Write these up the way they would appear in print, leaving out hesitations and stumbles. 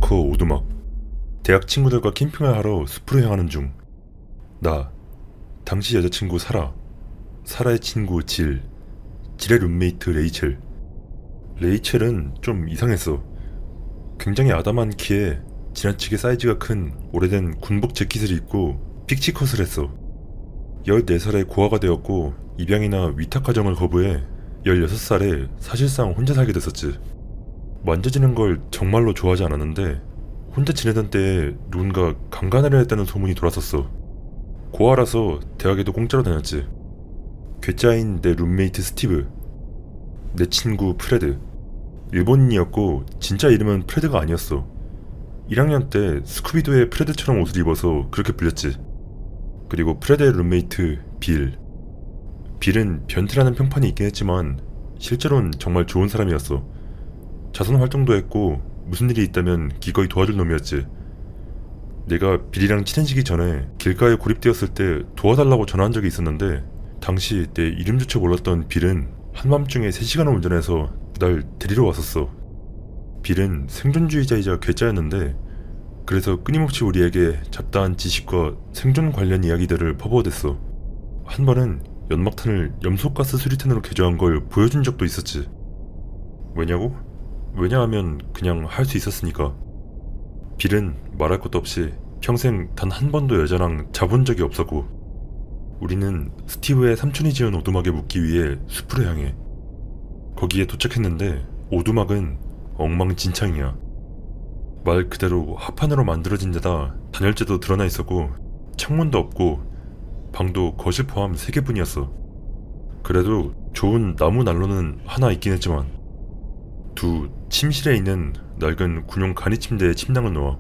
워커 오두막. 대학 친구들과 캠핑을 하러 숲으로 향하는 중. 나, 당시 여자친구 사라, 사라의 친구 질, 질의 룸메이트 레이첼. 레이첼은 좀 이상했어. 굉장히 아담한 키에 지나치게 사이즈가 큰 오래된 군복 재킷을 입고 픽치컷을 했어. 14살에 고아가 되었고 입양이나 위탁 가정을 거부해 16살에 사실상 혼자 살게 됐었지. 만져지는 걸 정말로 좋아하지 않았는데 혼자 지내던 때에 누군가 강간을 했다는 소문이 돌았었어. 고아라서 대학에도 공짜로 다녔지. 괴짜인 내 룸메이트 스티브, 내 친구 프레드. 일본인이었고 진짜 이름은 프레드가 아니었어. 1학년 때 스쿠비도의 프레드처럼 옷을 입어서 그렇게 불렸지. 그리고 프레드의 룸메이트 빌. 빌은 변태라는 평판이 있긴 했지만 실제로는 정말 좋은 사람이었어. 자선 활동도 했고 무슨 일이 있다면 기꺼이 도와줄 놈이었지. 내가 빌이랑 친해지기 전에 길가에 고립되었을 때 도와달라고 전화한 적이 있었는데 당시 내 이름조차 몰랐던 빌은 한밤중에 3시간을 운전해서 날 데리러 왔었어. 빌은 생존주의자이자 괴짜였는데 그래서 끊임없이 우리에게 잡다한 지식과 생존 관련 이야기들을 퍼부어댔어. 한 번은 연막탄을 염소가스 수리탄으로 개조한 걸 보여준 적도 있었지. 왜냐고? 왜냐하면 그냥 할 수 있었으니까. 빌은 말할 것도 없이 평생 단 한 번도 여자랑 자본 적이 없었고 우리는 스티브의 삼촌이 지은 오두막에 묵기 위해 숲으로 향해. 거기에 도착했는데 오두막은 엉망진창이야. 말 그대로 합판으로 만들어진 데다 단열재도 드러나 있었고 창문도 없고 방도 거실 포함 3개뿐이었어. 그래도 좋은 나무 난로는 하나 있긴 했지만 두 침실에 있는 낡은 군용 간이 침대에 침낭을 놓아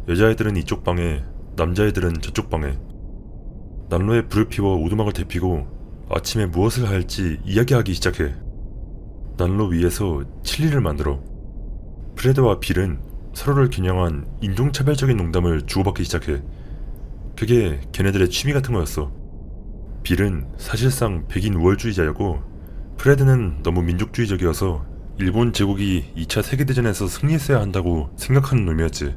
여자애들은 이쪽 방에 남자애들은 저쪽 방에 난로에 불을 피워 오두막을 데피고 아침에 무엇을 할지 이야기하기 시작해. 난로 위에서 칠리를 만들어. 프레드와 빌은 서로를 겨냥한 인종차별적인 농담을 주고받기 시작해. 그게 걔네들의 취미 같은 거였어. 빌은 사실상 백인 우월주의자였고 프레드는 너무 민족주의적이어서 일본 제국이 2차 세계대전에서 승리했어야 한다고 생각하는 놈이었지.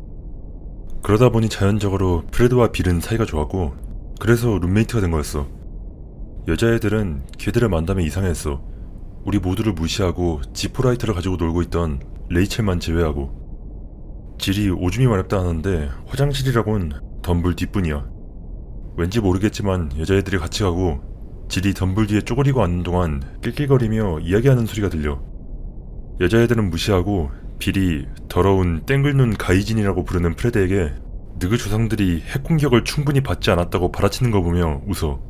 그러다 보니 자연적으로 프레드와 빌은 사이가 좋았고 그래서 룸메이트가 된 거였어. 여자애들은 걔들을 만나면 이상했어. 우리 모두를 무시하고 지포라이터를 가지고 놀고 있던 레이첼만 제외하고. 질이 오줌이 마렵다 하는데 화장실이라곤 덤불 뒷뿐이야. 왠지 모르겠지만 여자애들이 같이 가고 질이 덤불 뒤에 쪼그리고 앉는 동안 낄낄거리며 이야기하는 소리가 들려. 여자애들은 무시하고 빌이 더러운 땡글눈 가이진이라고 부르는 프레드에게 느그 조상들이 핵공격을 충분히 받지 않았다고 받아치는 거 보며 웃어.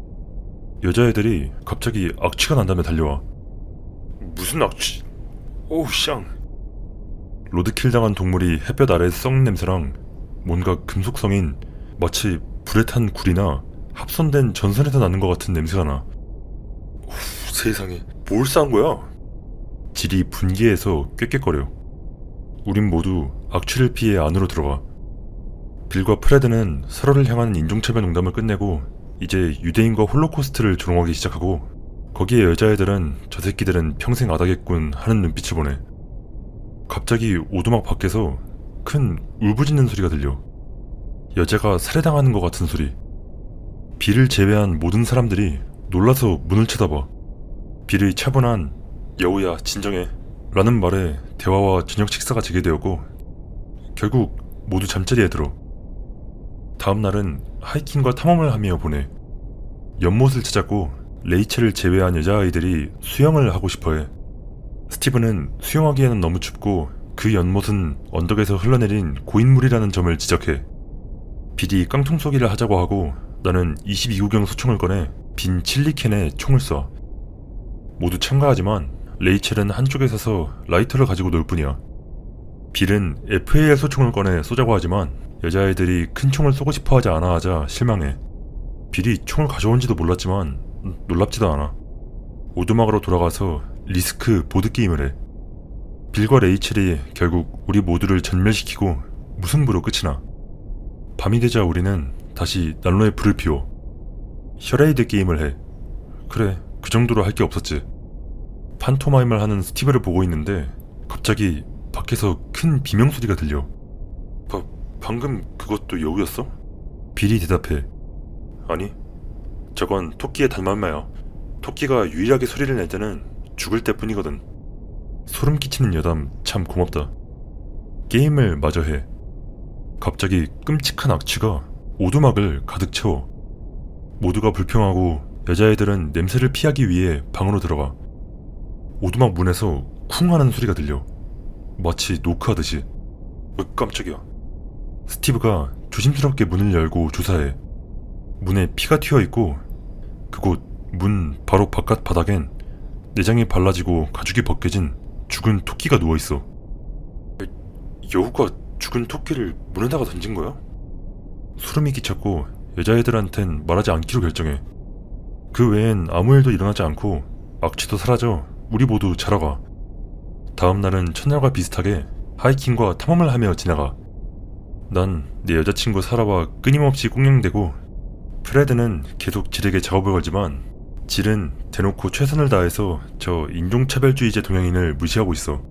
여자애들이 갑자기 악취가 난다며 달려와. 무슨 악취? 오우 쌍. 로드킬 당한 동물이 햇볕 아래 썩는 냄새랑 뭔가 금속성인 마치 불에 탄 굴이나 합선된 전선에서 나는 것 같은 냄새가 나. 오, 세상에 뭘 싼 거야? 질이 분기해서 꾀꾀거려. 우린 모두 악취를 피해 안으로 들어가. 빌과 프레드는 서로를 향한 인종차별 농담을 끝내고 이제 유대인과 홀로코스트를 조롱하기 시작하고 거기에 여자애들은 저 새끼들은 평생 아다겠군 하는 눈빛을 보내. 갑자기 오두막 밖에서 큰 울부짖는 소리가 들려. 여자가 살해당하는 것 같은 소리. 빌을 제외한 모든 사람들이 놀라서 문을 쳐다봐. 빌의 차분한 여우야 진정해 라는 말에 대화와 저녁 식사가 재개되었고 결국 모두 잠자리에 들어. 다음 날은 하이킹과 탐험을 하며 보내. 연못을 찾았고 레이첼을 제외한 여자아이들이 수영을 하고 싶어해. 스티브는 수영하기에는 너무 춥고 그 연못은 언덕에서 흘러내린 고인물이라는 점을 지적해. 빌이 깡통쏘기를 하자고 하고 나는 22구경 소총을 꺼내 빈 칠리캔에 총을 쏴. 모두 참가하지만 레이첼은 한쪽에 서서 라이터를 가지고 놀 뿐이야. 빌은 FAL 소총을 꺼내 쏘자고 하지만 여자애들이 큰 총을 쏘고 싶어 하지 않아 하자 실망해. 빌이 총을 가져온지도 몰랐지만 놀랍지도 않아. 오두막으로 돌아가서 리스크 보드게임을 해. 빌과 레이첼이 결국 우리 모두를 전멸시키고 무승부로 끝이 나. 밤이 되자 우리는 다시 난로에 불을 피워 셔레이드 게임을 해. 그래, 그 정도로 할 게 없었지. 판토마임을 하는 스티브를 보고 있는데 갑자기 밖에서 큰 비명소리가 들려. 방금 그것도 여우였어? 빌이 대답해. 아니, 저건 토끼의 달맘마야. 토끼가 유일하게 소리를 낼 때는 죽을 때뿐이거든. 소름 끼치는 여담 참 고맙다. 게임을 마저 해. 갑자기 끔찍한 악취가 오두막을 가득 채워. 모두가 불평하고 여자애들은 냄새를 피하기 위해 방으로 들어가. 오두막 문에서 쿵 하는 소리가 들려. 마치 노크하듯이. 깜짝이야. 스티브가 조심스럽게 문을 열고 조사해. 문에 피가 튀어있고 그곳 문 바로 바깥 바닥엔 내장이 발라지고 가죽이 벗겨진 죽은 토끼가 누워있어. 여우가 죽은 토끼를 문에다가 던진 거야? 소름이 끼쳤고 여자애들한텐 말하지 않기로 결정해. 그 외엔 아무 일도 일어나지 않고 악취도 사라져 우리 모두 자러 가. 다음 날은 첫날과 비슷하게 하이킹과 탐험을 하며 지나가. 난 내 여자친구 사라와 끊임없이 꽁냥대고 프레드는 계속 질에게 작업을 걸지만 질은 대놓고 최선을 다해서 저 인종차별주의자 동양인을 무시하고 있어.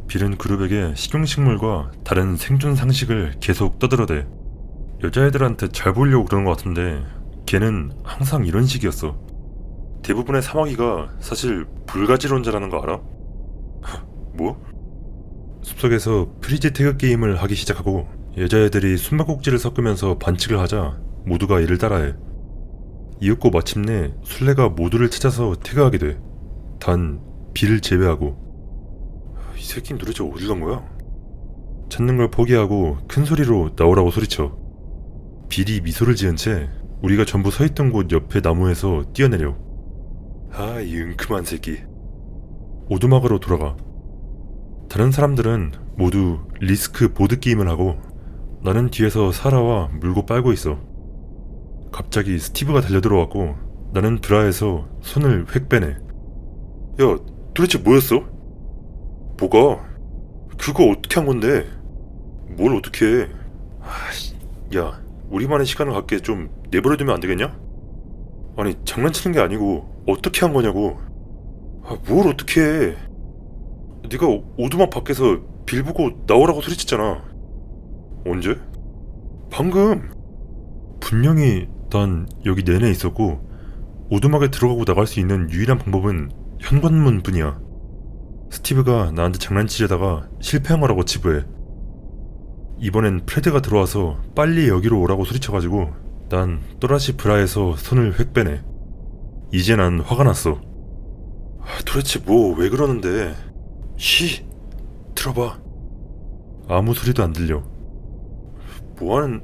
빌은 그룹에게 식용식물과 다른 생존 상식을 계속 떠들어대. 여자애들한테 잘 보이려고 그러는 것 같은데 걔는 항상 이런 식이었어. 대부분의 사마귀가 사실 불가지론자라는 거 알아? 뭐? 숲속에서 프리즈 태그 게임을 하기 시작하고 여자애들이 숨바꼭질을 섞으면서 반칙을 하자 모두가 이를 따라해. 이윽고 마침내 술래가 모두를 찾아서 태그하게 돼. 단 빌을 제외하고. 이 새끼는 도대체 어딜 간 거야? 찾는 걸 포기하고 큰 소리로 나오라고 소리쳐. 빌이 미소를 지은 채 우리가 전부 서있던 곳 옆에 나무에서 뛰어내려. 아, 이 은큼한 새끼. 오두막으로 돌아가. 다른 사람들은 모두 리스크 보드게임을 하고 나는 뒤에서 사라와 물고 빨고 있어. 갑자기 스티브가 달려들어왔고 나는 브라에서 손을 획 빼내. 야, 도대체 뭐였어? 뭐가? 그거 어떻게 한 건데? 뭘 어떻게 해? 야, 우리만의 시간을 갖게 좀 내버려두면 안 되겠냐? 아니, 장난치는 게 아니고 어떻게 한 거냐고. 뭘 어떻게 해? 네가 오두막 밖에서 빌 보고 나오라고 소리쳤잖아. 언제? 방금. 분명히 난 여기 내내 있었고 오두막에 들어가고 나갈 수 있는 유일한 방법은 현관문 뿐이야. 스티브가 나한테 장난치려다가 실패한 거라고 치부해. 이번엔 프레드가 들어와서 빨리 여기로 오라고 소리쳐가지고 난 또다시 브라에서 손을 획 빼내. 이제 난 화가 났어. 도대체 뭐 왜 그러는데? 쉬! 들어봐. 아무 소리도 안 들려. 뭐하는...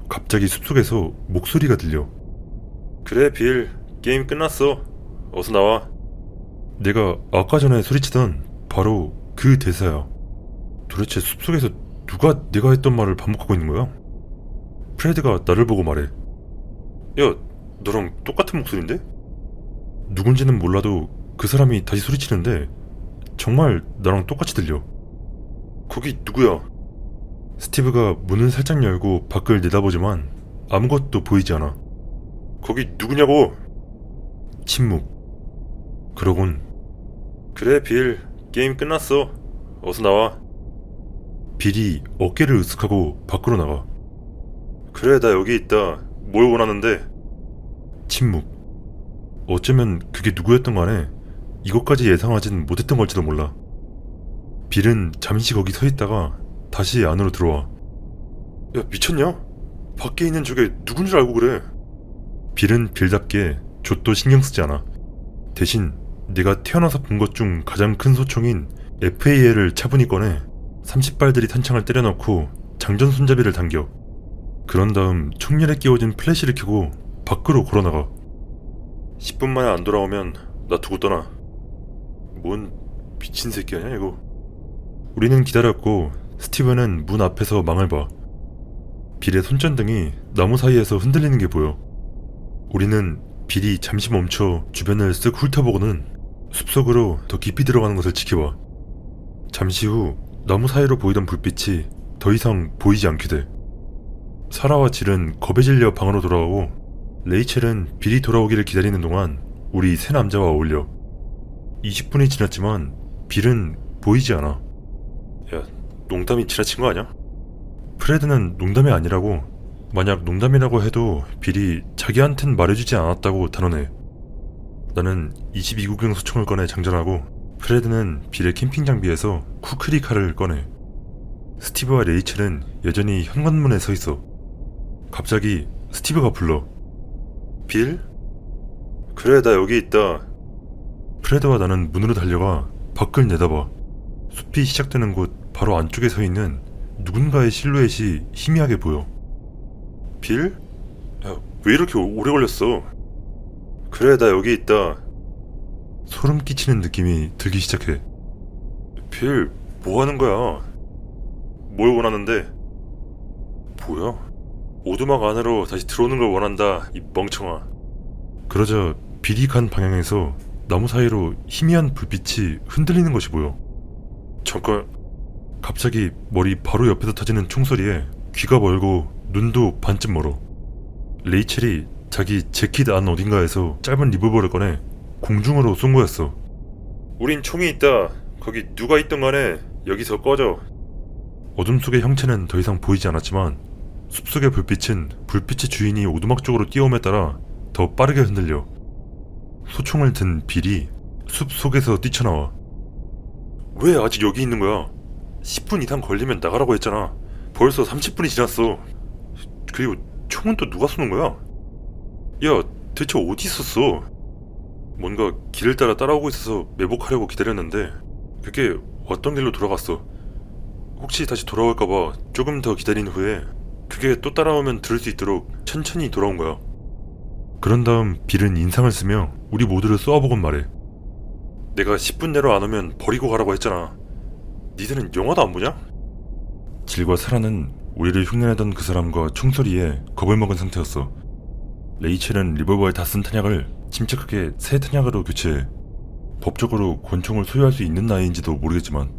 갑자기 숲속에서 목소리가 들려. 그래 빌, 게임 끝났어. 어서 나와. 내가 아까 전에 소리치던 바로 그 대사야. 도대체 숲속에서 누가 내가 했던 말을 반복하고 있는 거야? 프레드가 나를 보고 말해. 야, 너랑 똑같은 목소리인데? 누군지는 몰라도 그 사람이 다시 소리치는데 정말 나랑 똑같이 들려. 거기 누구야? 스티브가 문을 살짝 열고 밖을 내다보지만 아무것도 보이지 않아. 거기 누구냐고? 침묵. 그러곤 그래 빌, 게임 끝났어. 어서 나와. 빌이 어깨를 으쓱하고 밖으로 나가. 그래, 나 여기 있다. 뭘 원하는데? 침묵. 어쩌면 그게 누구였던 간에 이것까지 예상하진 못했던 걸지도 몰라. 빌은 잠시 거기 서 있다가 다시 안으로 들어와. 야, 미쳤냐? 밖에 있는 저게 누군 줄 알고 그래. 빌은 빌답게 좆도 신경 쓰지 않아. 대신 내가 태어나서 본 것 중 가장 큰 소총인 FAL을 차분히 꺼내 30발들이 탄창을 때려넣고 장전 손잡이를 당겨. 그런 다음 총열에 끼워진 플래시를 켜고 밖으로 걸어나가. 10분 만에 안 돌아오면 나 두고 떠나. 뭔 미친 새끼 아냐 이거. 우리는 기다렸고 스티븐은 문 앞에서 망을 봐. 빌의 손전등이 나무 사이에서 흔들리는 게 보여. 우리는 빌이 잠시 멈춰 주변을 쓱 훑어보고는 숲속으로 더 깊이 들어가는 것을 지켜봐. 잠시 후 나무 사이로 보이던 불빛이 더 이상 보이지 않게 돼. 사라와 질은 겁에 질려 방으로 돌아가고 레이첼은 빌이 돌아오기를 기다리는 동안 우리 세 남자와 어울려. 20분이 지났지만 빌은 보이지 않아. 야, 농담이 지나친 거 아냐? 프레드는 농담이 아니라고, 만약 농담이라고 해도 빌이 자기한텐 말해주지 않았다고 단언해. 나는 22구경 소총을 꺼내 장전하고 프레드는 빌의 캠핑 장비에서 쿠크리 칼을 꺼내. 스티브와 레이첼은 여전히 현관문에 서 있어. 갑자기 스티브가 불러. 빌? 그래, 나 여기 있다. 프레드와 나는 문으로 달려가 밖을 내다봐. 숲이 시작되는 곳 바로 안쪽에 서 있는 누군가의 실루엣이 희미하게 보여. 빌? 야, 왜 이렇게 오래 걸렸어? 그래, 나 여기 있다. 소름 끼치는 느낌이 들기 시작해. 빌, 뭐 하는 거야? 뭘 원하는데? 뭐야? 오두막 안으로 다시 들어오는 걸 원한다, 이 멍청아. 그러자 빌이 간 방향에서 나무 사이로 희미한 불빛이 흔들리는 것이 보여. 잠깐. 갑자기 머리 바로 옆에서 터지는 총소리에 귀가 멀고 눈도 반쯤 멀어. 레이첼이 자기 재킷 안 어딘가에서 짧은 리볼버를 꺼내 공중으로 쏜 거였어. 우린 총이 있다. 거기 누가 있던 간에 여기서 꺼져. 어둠 속의 형체는 더 이상 보이지 않았지만 숲속의 불빛은 불빛의 주인이 오두막 쪽으로 뛰어옴에 따라 더 빠르게 흔들려. 소총을 든 빌이 숲 속에서 뛰쳐나와. 왜 아직 여기 있는 거야? 10분 이상 걸리면 나가라고 했잖아. 벌써 30분이 지났어. 그리고 총은 또 누가 쏘는 거야? 야, 대체 어디 있었어? 뭔가 길을 따라오고 있어서 매복하려고 기다렸는데 그게 왔던 길로 돌아갔어. 혹시 다시 돌아올까봐 조금 더 기다린 후에 그게 또 따라오면 들을 수 있도록 천천히 돌아온 거야. 그런 다음 빌은 인상을 쓰며 우리 모두를 쏘아보곤 말해. 내가 10분 내로 안 오면 버리고 가라고 했잖아. 니들은 영화도 안 보냐? 질과 사라는 우리를 흉내내던 그 사람과 총소리에 겁을 먹은 상태였어. 레이첼은 리볼버에 다 쓴 탄약을 침착하게 새 탄약으로 교체해. 법적으로 권총을 소유할 수 있는 나이인지도 모르겠지만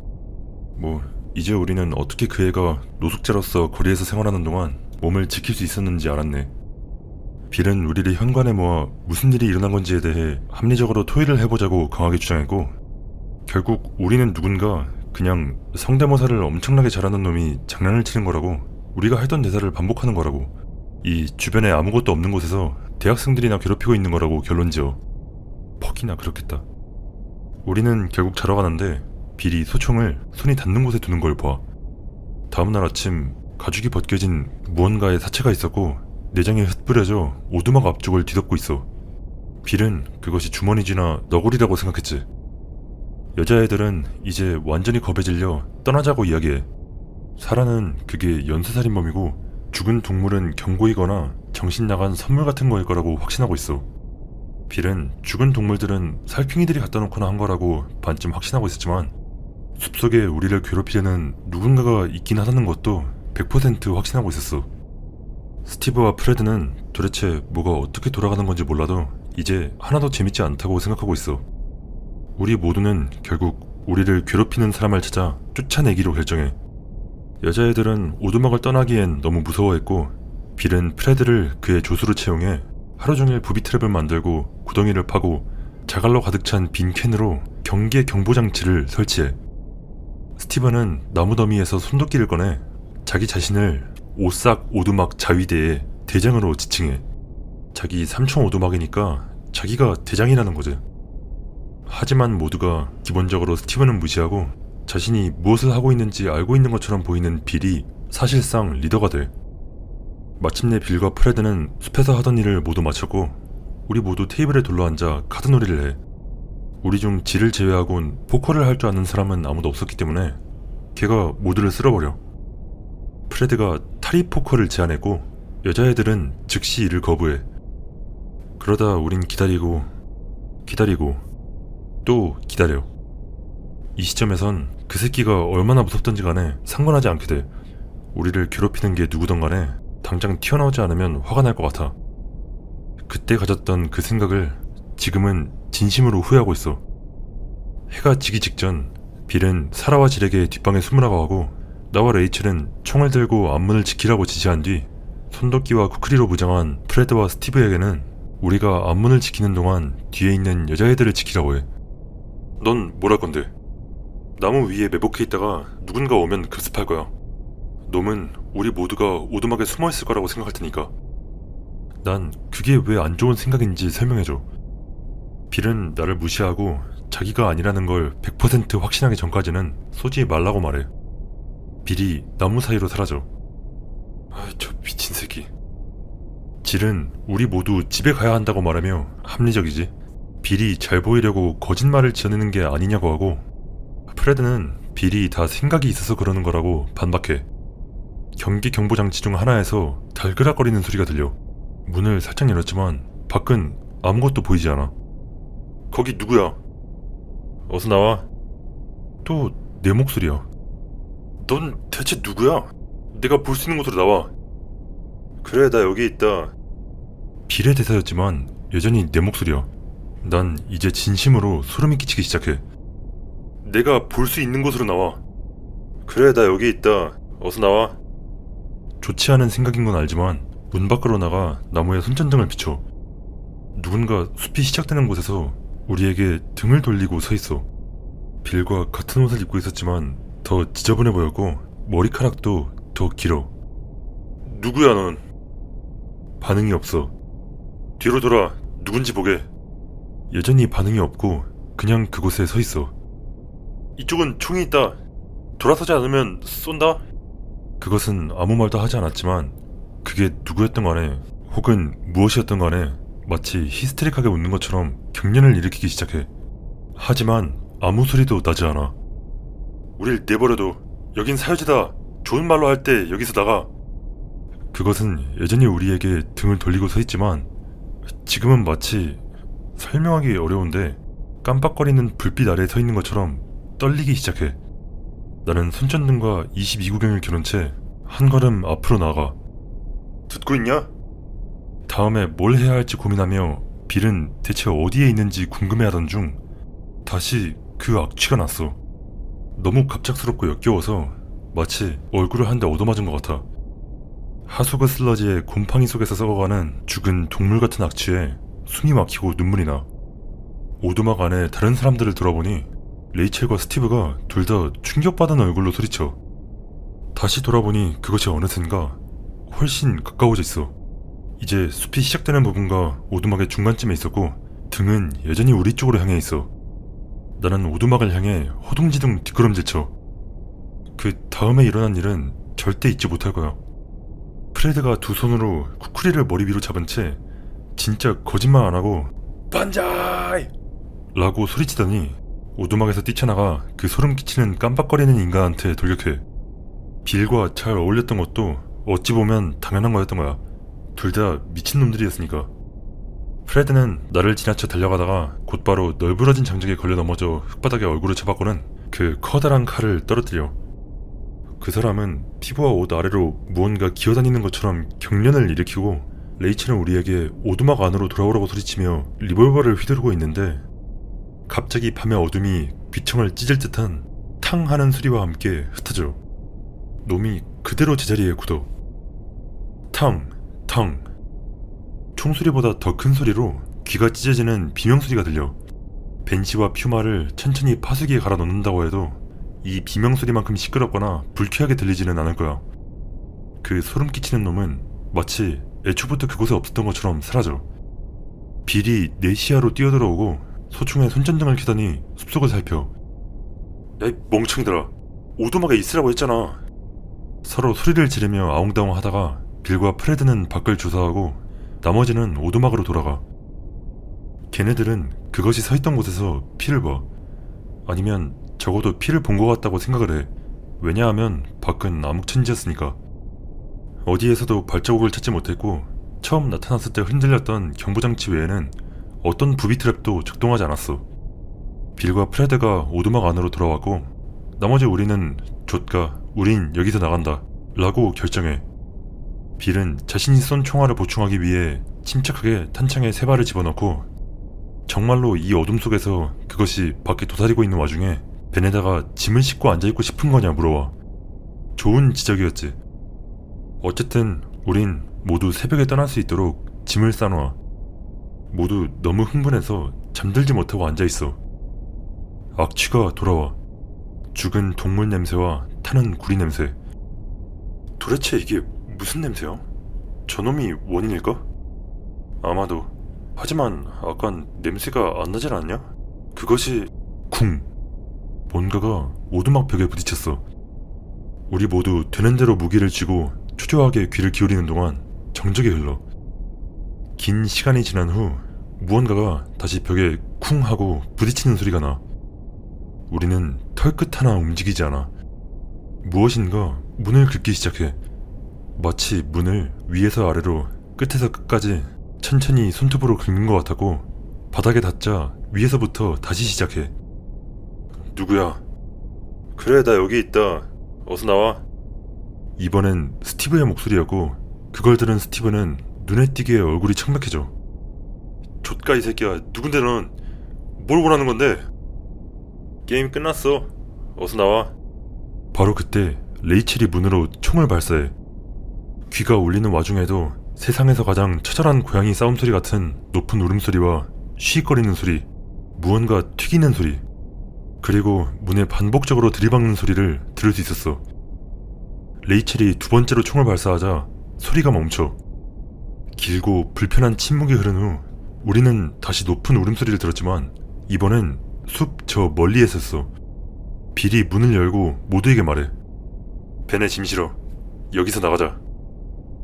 이제 우리는 어떻게 그 애가 노숙자로서 거리에서 생활하는 동안 몸을 지킬 수 있었는지 알았네. 빌은 우리를 현관에 모아 무슨 일이 일어난 건지에 대해 합리적으로 토의를 해보자고 강하게 주장했고, 결국 우리는 누군가 그냥 성대모사를 엄청나게 잘하는 놈이 장난을 치는 거라고, 우리가 하던 대사를 반복하는 거라고, 이 주변에 아무것도 없는 곳에서 대학생들이나 괴롭히고 있는 거라고 결론지어. 퍽이나 그렇겠다. 우리는 결국 자러 가는데 빌이 소총을 손이 닿는 곳에 두는 걸 봐. 다음날 아침 가죽이 벗겨진 무언가의 사체가 있었고 내장이 흩뿌려져 오두막 앞쪽을 뒤덮고 있어. 빌은 그것이 주머니쥐나 너구리라고 생각했지. 여자애들은 이제 완전히 겁에 질려 떠나자고 이야기해. 사라는 그게 연쇄살인범이고 죽은 동물은 경고이거나 정신 나간 선물 같은 거일 거라고 확신하고 있어. 빌은 죽은 동물들은 살쾡이들이 갖다 놓거나 한 거라고 반쯤 확신하고 있었지만 숲속에 우리를 괴롭히려는 누군가가 있긴 하다는 것도 100% 확신하고 있었어. 스티브와 프레드는 도대체 뭐가 어떻게 돌아가는 건지 몰라도 이제 하나도 재밌지 않다고 생각하고 있어. 우리 모두는 결국 우리를 괴롭히는 사람을 찾아 쫓아내기로 결정해. 여자애들은 오두막을 떠나기엔 너무 무서워했고 빌은 프레드를 그의 조수로 채용해 하루 종일 부비 트랩을 만들고 구덩이를 파고 자갈로 가득 찬 빈 캔으로 경계 경보장치를 설치해. 스티븐은 나무더미에서 손도끼를 꺼내 자기 자신을 오싹 오두막 자위대의 대장으로 지칭해. 자기 삼총 오두막이니까 자기가 대장이라는 거지. 하지만 모두가 기본적으로 스티븐은 무시하고 자신이 무엇을 하고 있는지 알고 있는 것처럼 보이는 빌이 사실상 리더가 돼. 마침내 빌과 프레드는 숲에서 하던 일을 모두 마쳤고 우리 모두 테이블에 둘러앉아 카드놀이를 해. 우리 중 질을 제외하곤 포커를 할 줄 아는 사람은 아무도 없었기 때문에 걔가 모두를 쓸어버려. 프레드가 타리 포커를 제안했고 여자애들은 즉시 이를 거부해. 그러다 우린 기다리고 또 기다려. 이 시점에선 그 새끼가 얼마나 무섭던지 간에 상관하지 않게 돼. 우리를 괴롭히는 게 누구든 간에 당장 튀어나오지 않으면 화가 날 것 같아. 그때 가졌던 그 생각을 지금은 진심으로 후회하고 있어. 해가 지기 직전 빌은 사라와 질에게 뒷방에 숨으라고 하고 나와 레이첼은 총을 들고 앞문을 지키라고 지시한 뒤 손도끼와 쿠크리로 무장한 프레드와 스티브에게는 우리가 앞문을 지키는 동안 뒤에 있는 여자애들을 지키라고 해. 넌 뭘 할 건데? 나무 위에 매복해 있다가 누군가 오면 급습할 거야. 놈은 우리 모두가 오두막에 숨어있을 거라고 생각할 테니까. 난 그게 왜 안 좋은 생각인지 설명해줘. 빌은 나를 무시하고 자기가 아니라는 걸 100% 확신하기 전까지는 쏘지 말라고 말해. 빌이 나무 사이로 사라져. 저 미친 새끼. 질은 우리 모두 집에 가야 한다고 말하며 합리적이지. 빌이 잘 보이려고 거짓말을 지어내는 게 아니냐고 하고, 프레드는 빌이 다 생각이 있어서 그러는 거라고 반박해. 경기 경보 장치 중 하나에서 달그락거리는 소리가 들려. 문을 살짝 열었지만 밖은 아무것도 보이지 않아. 거기 누구야? 어서 나와. 또 내 목소리야. 넌 대체 누구야? 내가 볼 수 있는 곳으로 나와. 그래, 나 여기 있다. 빌의 대사였지만 여전히 내 목소리야. 난 이제 진심으로 소름이 끼치기 시작해. 내가 볼 수 있는 곳으로 나와. 그래, 나 여기 있다. 어서 나와. 좋지 않은 생각인 건 알지만 문 밖으로 나가 나무에 손전등을 비춰. 누군가 숲이 시작되는 곳에서 우리에게 등을 돌리고 서 있어. 빌과 같은 옷을 입고 있었지만 더 지저분해 보였고 머리카락도 더 길어. 누구야 넌? 반응이 없어. 뒤로 돌아. 누군지 보게. 여전히 반응이 없고 그냥 그곳에 서 있어. 이쪽은 총이 있다. 돌아서지 않으면 쏜다. 그것은 아무 말도 하지 않았지만 그게 누구였던 간에 혹은 무엇이었던 간에 마치 히스테릭하게 웃는 것처럼 경련을 일으키기 시작해. 하지만 아무 소리도 나지 않아. 우릴 내버려둬. 여긴 사유지다. 좋은 말로 할 때 여기서 나가. 그것은 여전히 우리에게 등을 돌리고 서 있지만 지금은 마치 설명하기 어려운데 깜빡거리는 불빛 아래에 서 있는 것처럼 떨리기 시작해. 나는 손전등과 22구경을 겨눈 채 한 걸음 앞으로 나아가. 듣고 있냐? 다음에 뭘 해야 할지 고민하며 빌은 대체 어디에 있는지 궁금해하던 중 다시 그 악취가 났어. 너무 갑작스럽고 역겨워서 마치 얼굴을 한 대 얻어맞은 것 같아. 하수구 슬러지의 곰팡이 속에서 썩어가는 죽은 동물 같은 악취에 숨이 막히고 눈물이 나. 오두막 안에 다른 사람들을 돌아보니 레이첼과 스티브가 둘 다 충격받은 얼굴로 소리쳐. 다시 돌아보니 그것이 어느샌가 훨씬 가까워져 있어. 이제 숲이 시작되는 부분과 오두막의 중간쯤에 있었고 등은 여전히 우리 쪽으로 향해 있어. 나는 오두막을 향해 허둥지둥 뒷걸음질쳐. 그 다음에 일어난 일은 절대 잊지 못할 거야. 프레드가 두 손으로 쿠쿠리를 머리 위로 잡은 채 진짜 거짓말 안 하고 반자이! 라고 소리치더니 오두막에서 뛰쳐나가 그 소름 끼치는 깜빡거리는 인간한테 돌격해. 빌과 잘 어울렸던 것도 어찌 보면 당연한 거였던 거야. 둘 다 미친놈들이었으니까. 프레드는 나를 지나쳐 달려가다가 곧바로 널브러진 장작에 걸려 넘어져 흙바닥에 얼굴을 쳐박고는 그 커다란 칼을 떨어뜨려. 그 사람은 피부와 옷 아래로 무언가 기어다니는 것처럼 경련을 일으키고 레이첼은 우리에게 오두막 안으로 돌아오라고 소리치며 리볼버를 휘두르고 있는데 갑자기 밤의 어둠이 귀청을 찢을 듯한 탕 하는 소리와 함께 흩어져. 놈이 그대로 제자리에 굳어. 탕, 탕. 총소리보다 더 큰 소리로 귀가 찢어지는 비명소리가 들려. 벤시와 퓨마를 천천히 파수기에 갈아 넣는다고 해도 이 비명소리만큼 시끄럽거나 불쾌하게 들리지는 않을 거야. 그 소름 끼치는 놈은 마치 애초부터 그곳에 없었던 것처럼 사라져. 빌이 내 시야로 뛰어들어오고 소총에 손전등을 켜더니 숲속을 살펴. 야, 이 멍청이들아. 오두막에 있으라고 했잖아. 서로 소리를 지르며 아웅다웅 하다가 빌과 프레드는 밖을 조사하고 나머지는 오두막으로 돌아가. 걔네들은 그것이 서있던 곳에서 피를 봐. 아니면 적어도 피를 본 것 같다고 생각을 해. 왜냐하면 밖은 암흑천지였으니까. 어디에서도 발자국을 찾지 못했고 처음 나타났을 때 흔들렸던 경보장치 외에는 어떤 부비 트랩도 작동하지 않았어. 빌과 프레드가 오두막 안으로 돌아왔고 나머지 우리는 좆가 우린 여기서 나간다 라고 결정해. 빌은 자신이 쏜 총알을 보충하기 위해 침착하게 탄창에 세 발을 집어넣고 정말로 이 어둠 속에서 그것이 밖에 도사리고 있는 와중에 벤에다가 짐을 싣고 앉아있고 싶은 거냐 물어와. 좋은 지적이었지. 어쨌든 우린 모두 새벽에 떠날 수 있도록 짐을 싸놓아. 모두 너무 흥분해서 잠들지 못하고 앉아있어. 악취가 돌아와. 죽은 동물 냄새와 타는 구리 냄새. 도대체 이게 무슨 냄새야? 저놈이 원인일까? 아마도. 하지만 아깐 냄새가 안 나질 않냐? 그것이... 쿵! 뭔가가 오두막 벽에 부딪혔어. 우리 모두 되는 대로 무기를 쥐고 초조하게 귀를 기울이는 동안 정적이 흘러. 긴 시간이 지난 후 무언가가 다시 벽에 쿵 하고 부딪히는 소리가 나. 우리는 털끝 하나 움직이지 않아. 무엇인가 문을 긁기 시작해. 마치 문을 위에서 아래로 끝에서 끝까지 천천히 손톱으로 긁는 것 같았고, 바닥에 닿자 위에서부터 다시 시작해. 누구야? 그래, 나 여기 있다. 어서 나와. 이번엔 스티브의 목소리였고, 그걸 들은 스티브는 눈에 띄게 얼굴이 청백해져. 좆가 이 새끼야. 누군데 넌? 뭘 원하는 건데? 게임 끝났어. 어서 나와. 바로 그때 레이첼이 문으로 총을 발사해. 귀가 울리는 와중에도 세상에서 가장 처절한 고양이 싸움소리 같은 높은 울음소리와 쉬익거리는 소리, 무언가 튀기는 소리, 그리고 문에 반복적으로 들이박는 소리를 들을 수 있었어. 레이첼이 두 번째로 총을 발사하자 소리가 멈춰. 길고 불편한 침묵이 흐른 후 우리는 다시 높은 울음소리를 들었지만 이번엔 숲 저 멀리에서였어. 빌이 문을 열고 모두에게 말해. 벤에 짐 실어. 여기서 나가자.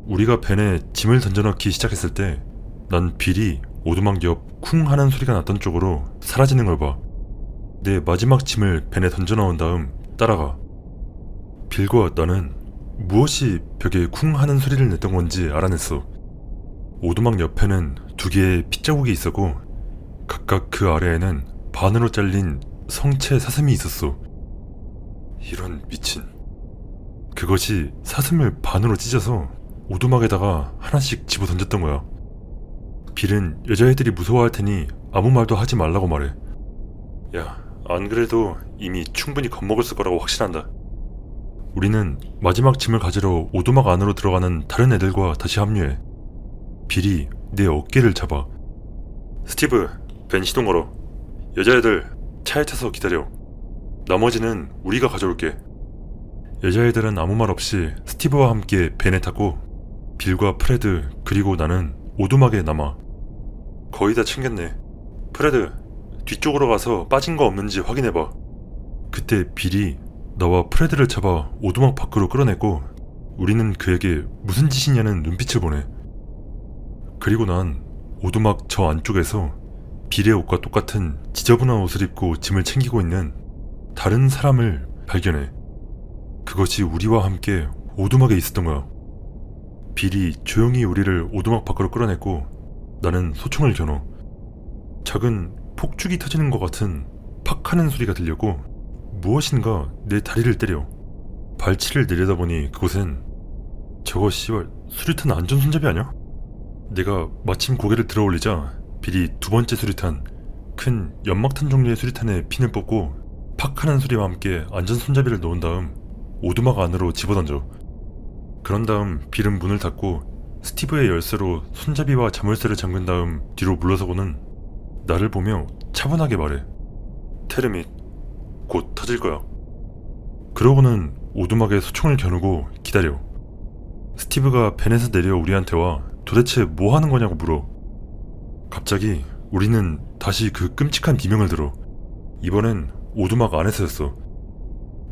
우리가 벤에 짐을 던져넣기 시작했을 때 난 빌이 오두막 옆 쿵 하는 소리가 났던 쪽으로 사라지는 걸 봐. 내 마지막 짐을 벤에 던져넣은 다음 따라가. 빌과 나는 무엇이 벽에 쿵 하는 소리를 냈던 건지 알아냈어. 오두막 옆에는 두 개의 핏자국이 있었고 각각 그 아래에는 반으로 잘린 성체 사슴이 있었어. 이런 미친. 그것이 사슴을 반으로 찢어서 오두막에다가 하나씩 집어 던졌던 거야. 빌은 여자애들이 무서워할 테니 아무 말도 하지 말라고 말해. 야, 안 그래도 이미 충분히 겁먹었을 거라고 확신한다. 우리는 마지막 짐을 가지러 오두막 안으로 들어가는 다른 애들과 다시 합류해. 빌이 내 어깨를 잡아. 스티브, 벤 시동 걸어. 여자애들 차에 타서 기다려. 나머지는 우리가 가져올게. 여자애들은 아무 말 없이 스티브와 함께 벤에 탔고 빌과 프레드 그리고 나는 오두막에 남아. 거의 다 챙겼네. 프레드, 뒤쪽으로 가서 빠진 거 없는지 확인해봐. 그때 빌이 나와 프레드를 잡아 오두막 밖으로 끌어내고 우리는 그에게 무슨 짓이냐는 눈빛을 보내. 그리고 난 오두막 저 안쪽에서 빌의 옷과 똑같은 지저분한 옷을 입고 짐을 챙기고 있는 다른 사람을 발견해. 그것이 우리와 함께 오두막에 있었던 거야. 빌이 조용히 우리를 오두막 밖으로 끌어냈고 나는 소총을 겨눠. 작은 폭죽이 터지는 것 같은 팍 하는 소리가 들렸고 무엇인가 내 다리를 때려. 발치를 내려다보니 그곳엔 저거 씨발 수류탄 안전 손잡이 아냐? 내가 마침 고개를 들어올리자 빌이 두 번째 수류탄, 큰 연막탄 종류의 수류탄에 핀을 뽑고 팍 하는 소리와 함께 안전 손잡이를 놓은 다음 오두막 안으로 집어던져. 그런 다음 빌은 문을 닫고 스티브의 열쇠로 손잡이와 자물쇠를 잠근 다음 뒤로 물러서고는 나를 보며 차분하게 말해. 테르밋, 곧 터질 거야. 그러고는 오두막에 소총을 겨누고 기다려. 스티브가 벤에서 내려 우리한테 와 도대체 뭐 하는 거냐고 물어. 갑자기 우리는 다시 그 끔찍한 비명을 들어. 이번엔 오두막 안에서였어.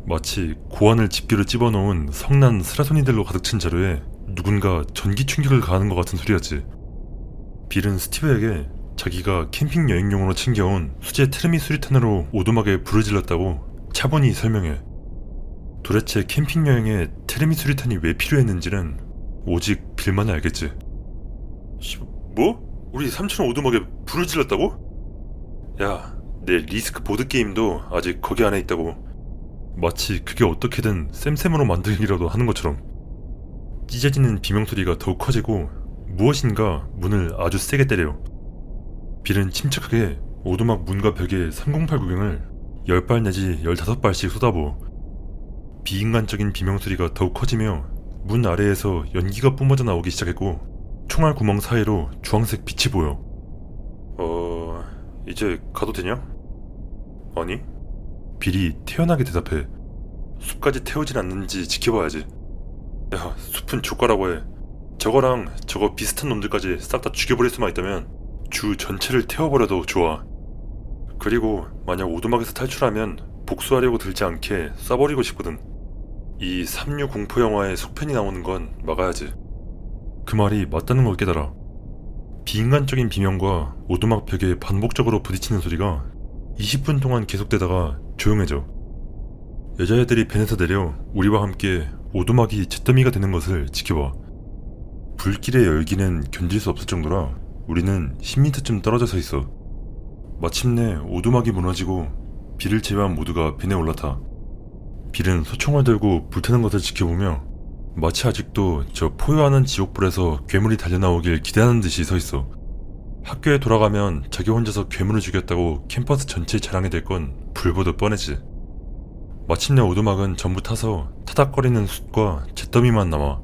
마치 고안을 집게로 찝어놓은 성난 스라소니들로 가득 찬 자루에 누군가 전기 충격을 가하는 것 같은 소리였지. 빌은 스티브에게 자기가 캠핑 여행용으로 챙겨온 수제 테르밋 수리탄으로 오두막에 불을 질렀다고 차분히 설명해. 도대체 캠핑 여행에 테르밋 수리탄이 왜 필요했는지는 오직 빌만 알겠지. 뭐? 우리 삼촌 오두막에 불을 질렀다고? 야, 내 리스크 보드게임도 아직 거기 안에 있다고. 마치 그게 어떻게든 쌤쌤으로 만들기라도 하는 것처럼. 찢어지는 비명소리가 더욱 커지고 무엇인가 문을 아주 세게 때려. 빌은 침착하게 오두막 문과 벽에 308 구경을 10발 내지 15발씩 쏟아부어. 비인간적인 비명소리가 더욱 커지며 문 아래에서 연기가 뿜어져 나오기 시작했고 총알 구멍 사이로 주황색 빛이 보여. 이제 가도 되냐? 아니? 빌이 태연하게 대답해. 숲까지 태우진 않는지 지켜봐야지. 야, 숲은 조카라고 해. 저거랑 저거 비슷한 놈들까지 싹 다 죽여버릴 수만 있다면 주 전체를 태워버려도 좋아. 그리고 만약 오두막에서 탈출하면 복수하려고 들지 않게 쏴버리고 싶거든. 이 3류 공포 영화의 속편이 나오는 건 막아야지. 그 말이 맞다는 걸 깨달아. 비인간적인 비명과 오두막 벽에 반복적으로 부딪히는 소리가 20분 동안 계속되다가 조용해져. 여자애들이 밴에서 내려 우리와 함께 오두막이 잿더미가 되는 것을 지켜봐. 불길의 열기는 견딜 수 없을 정도라 우리는 10m쯤 떨어져 서 있어. 마침내 오두막이 무너지고 빌을 제외한 모두가 밴에 올라타. 빌은 소총을 들고 불타는 것을 지켜보며 마치 아직도 저 포효하는 지옥불에서 괴물이 달려나오길 기대하는 듯이 서 있어. 학교에 돌아가면 자기 혼자서 괴물을 죽였다고 캠퍼스 전체에 자랑이 될 건 불보듯 뻔했지. 마침내 오두막은 전부 타서 타닥거리는 숯과 잿더미만 남아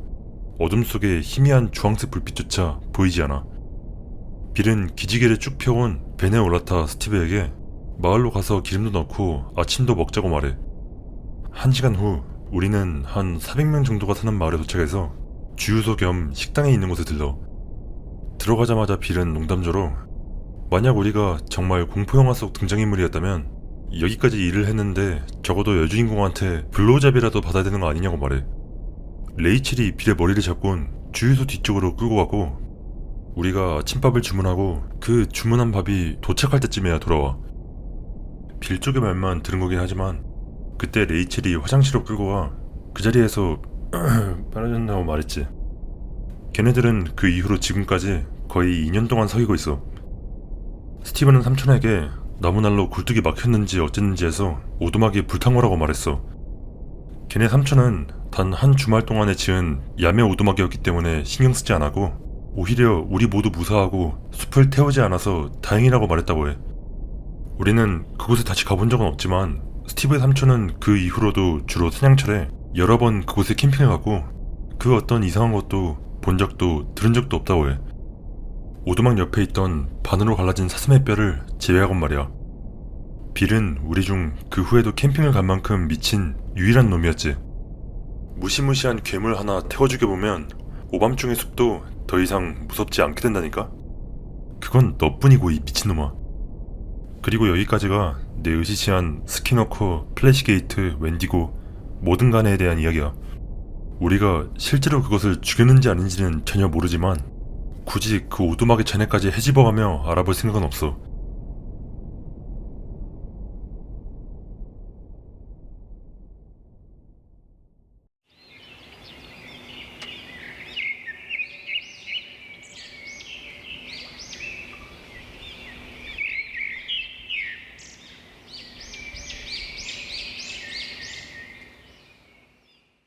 어둠 속에 희미한 주황색 불빛조차 보이지 않아. 빌은 기지개를 쭉 펴온 밴에 올라타 스티브에게 마을로 가서 기름도 넣고 아침도 먹자고 말해. 1시간 후 우리는 한 400명 정도가 사는 마을에 도착해서 주유소 겸 식당에 있는 곳에 들러. 들어가자마자 빌은 농담조로 만약 우리가 정말 공포영화 속 등장인물이었다면 여기까지 일을 했는데 적어도 여주인공한테 블로우잡이라도 받아야 되는 거 아니냐고 말해. 레이첼이 빌의 머리를 잡곤 주유소 뒤쪽으로 끌고 가고 우리가 아침밥을 주문하고 그 주문한 밥이 도착할 때쯤에야 돌아와. 빌 쪽의 말만 들은 거긴 하지만 그때 레이첼이 화장실로 끌고 와 그 자리에서 빨아준다고 말했지. 걔네들은 그 이후로 지금까지 거의 2년 동안 사귀고 있어. 스티브는 삼촌에게 나무난로 굴뚝이 막혔는지 어쨌는지 해서 오두막이 불탄 거라고 말했어. 걔네 삼촌은 단 한 주말 동안에 지은 야매 오두막이었기 때문에 신경 쓰지 않았고 오히려 우리 모두 무사하고 숲을 태우지 않아서 다행이라고 말했다고 해. 우리는 그곳에 다시 가본 적은 없지만 스티브의 삼촌은 그 이후로도 주로 사냥철에 여러 번 그곳에 캠핑을 가고 그 어떤 이상한 것도 본 적도 들은 적도 없다고 해. 오두막 옆에 있던 반으로 갈라진 사슴의 뼈를 제외하곤 말이야. 빌은 우리 중 그 후에도 캠핑을 간 만큼 미친 유일한 놈이었지. 무시무시한 괴물 하나 태워 죽여보면 오밤중의 숲도 더 이상 무섭지 않게 된다니까? 그건 너뿐이고 이 미친놈아. 그리고 여기까지가 내 의지치한 스키너커, 플래시게이트, 웬디고 모든 간에 대한 이야기야. 우리가 실제로 그것을 죽였는지 아닌지는 전혀 모르지만 굳이 그 오두막의 잔해까지 헤집어가며 알아볼 생각은 없어.